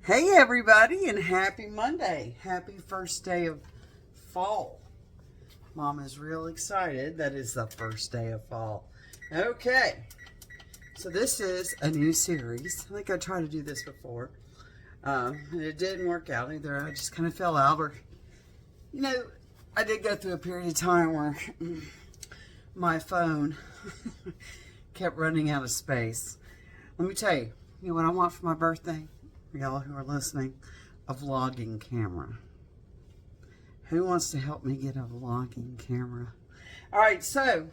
Hey everybody, and happy Monday. Happy first day of fall. Mom is real excited that it's the first day of fall. Okay, so this is a new series. I think I tried to do this before. And it didn't work out either. I just kind of fell out. Or, I did go through a period of time where my phone kept running out of space. Let me tell you, what I want for my birthday? Y'all who are listening, a vlogging camera. Who wants to help me get a vlogging camera? All right, so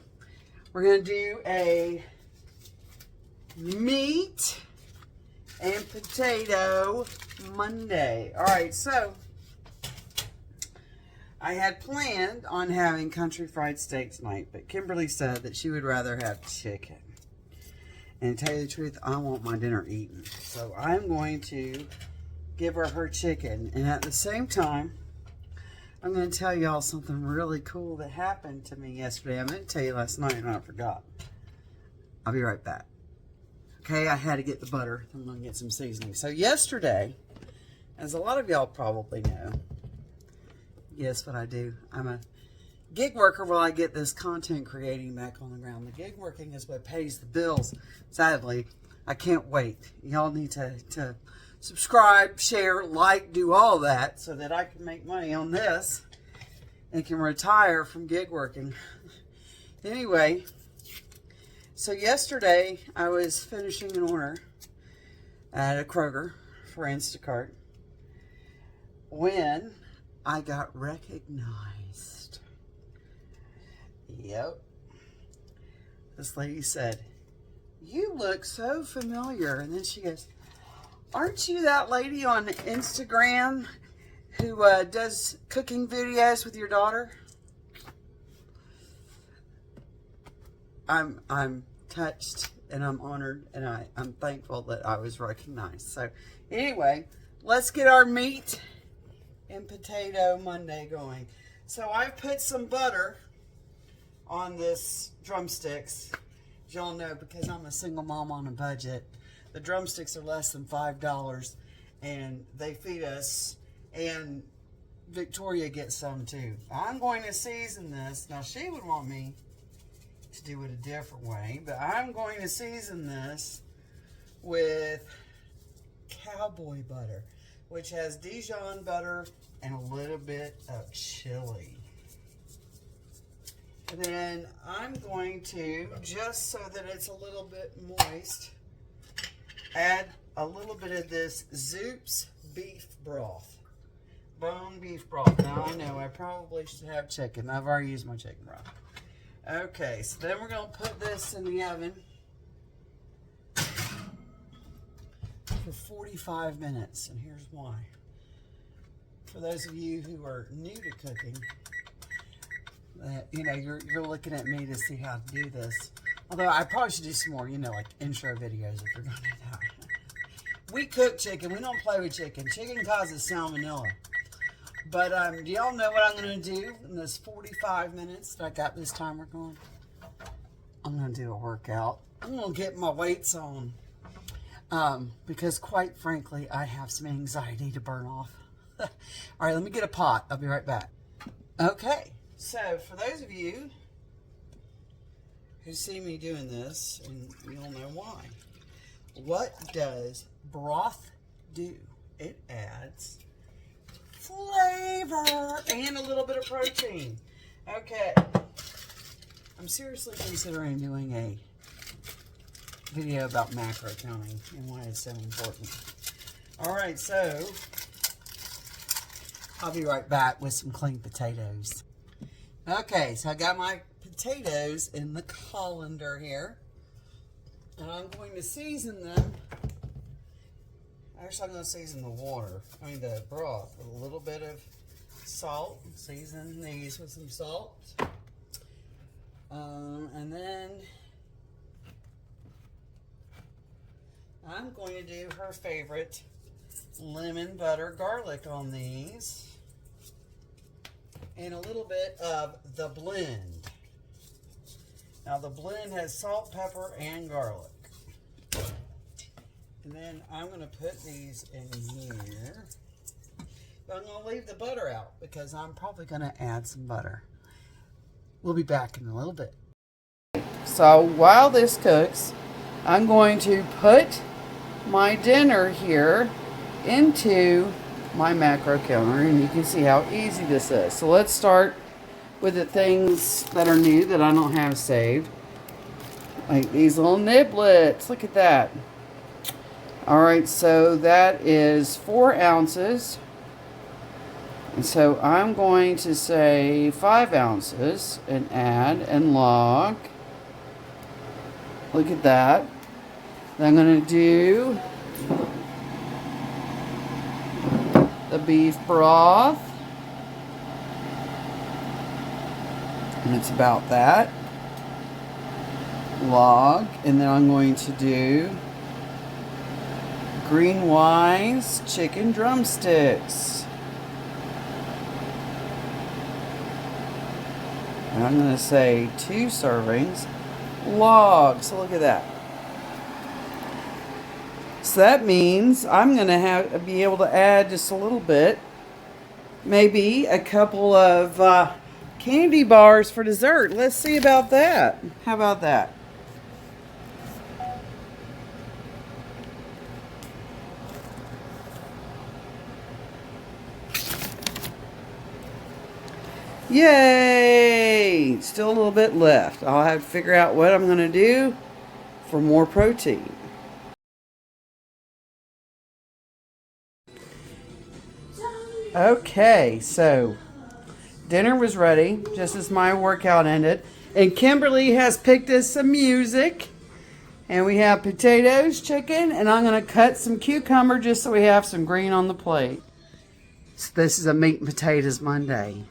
we're going to do a meat and potato Monday. All right, so I had planned on having country fried steak tonight, but Kimberly said that she would rather have chicken. And to tell you the truth, I want my dinner eaten. So I'm going to give her chicken. And at the same time, I'm going to tell y'all something really cool that happened to me yesterday. I meant to tell you last night and I forgot. I'll be right back. Okay, I had to get the butter. I'm going to get some seasoning. So yesterday, as a lot of y'all probably know, guess what I do? I'm a gig worker while I get this content creating back on the ground. The gig working is what pays the bills. Sadly, I can't wait. Y'all need to subscribe, share, like, do all that so that I can make money on this and can retire from gig working. Anyway, so yesterday I was finishing an order at a Kroger for Instacart when I got recognized. Yep. This lady said, "You look so familiar." And then she goes, "Aren't you that lady on Instagram who does cooking videos with your daughter?" I'm touched and I'm honored and I'm thankful that I was recognized. So anyway, let's get our meat and potato Monday going. So I've put some butter on this drumsticks. As y'all know, because I'm a single mom on a budget, the drumsticks are less than $5 and they feed us, and Victoria gets some too. I'm going to season this. Now she would want me to do it a different way, but I'm going to season this with cowboy butter, which has Dijon butter and a little bit of chili. And then I'm going to, just so that it's a little bit moist, add a little bit of this Zoop's beef broth. Bone beef broth. Now I know I probably should have chicken. I've already used my chicken broth. Okay, so then we're going to put this in the oven for 45 minutes. And here's why. For those of you who are new to cooking, you're looking at me to see how to do this. Although I probably should do some more, like intro videos if you're going to do that. We cook chicken. We don't play with chicken. Chicken causes salmonella. But do y'all know what I'm going to do in this 45 minutes that I got this timer going? I'm going to do a workout. I'm going to get my weights on. Because quite frankly, I have some anxiety to burn off. All right, let me get a pot. I'll be right back. Okay. So, for those of you who see me doing this, and you'll know why, what does broth do? It adds flavor and a little bit of protein. Okay. I'm seriously considering doing a video about macro counting and why it's so important. All right, so I'll be right back with some clean potatoes. Okay, so I got my potatoes in the colander here, and I'm going to season them. Actually, I'm going to season the broth with a little bit of salt. Season these with some salt. And then I'm going to do her favorite lemon butter garlic on these. And a little bit of the blend. Now the blend has salt, pepper, and garlic. And then I'm going to put these in here. But I'm going to leave the butter out because I'm probably going to add some butter. We'll be back in a little bit. So while this cooks, I'm going to put my dinner here into my macro counter, and you can see how easy this is. So let's start with the things that are new that I don't have saved. Like these little niblets. Look at that. Alright, so that is 4 ounces. And so I'm going to say 5 ounces and add and log. Look at that. Then I'm going to do the beef broth. And it's about that. Log. And then I'm going to do Green Wise chicken drumsticks. And I'm going to say 2 servings. Log. So look at that. So that means I'm going to be able to add just a little bit. Maybe a couple of candy bars for dessert. Let's see about that. How about that? Yay! Still a little bit left. I'll have to figure out what I'm going to do for more protein. Okay, so dinner was ready just as my workout ended. And Kimberly has picked us some music. And we have potatoes, chicken, and I'm going to cut some cucumber just so we have some green on the plate. So this is a meat and potatoes Monday.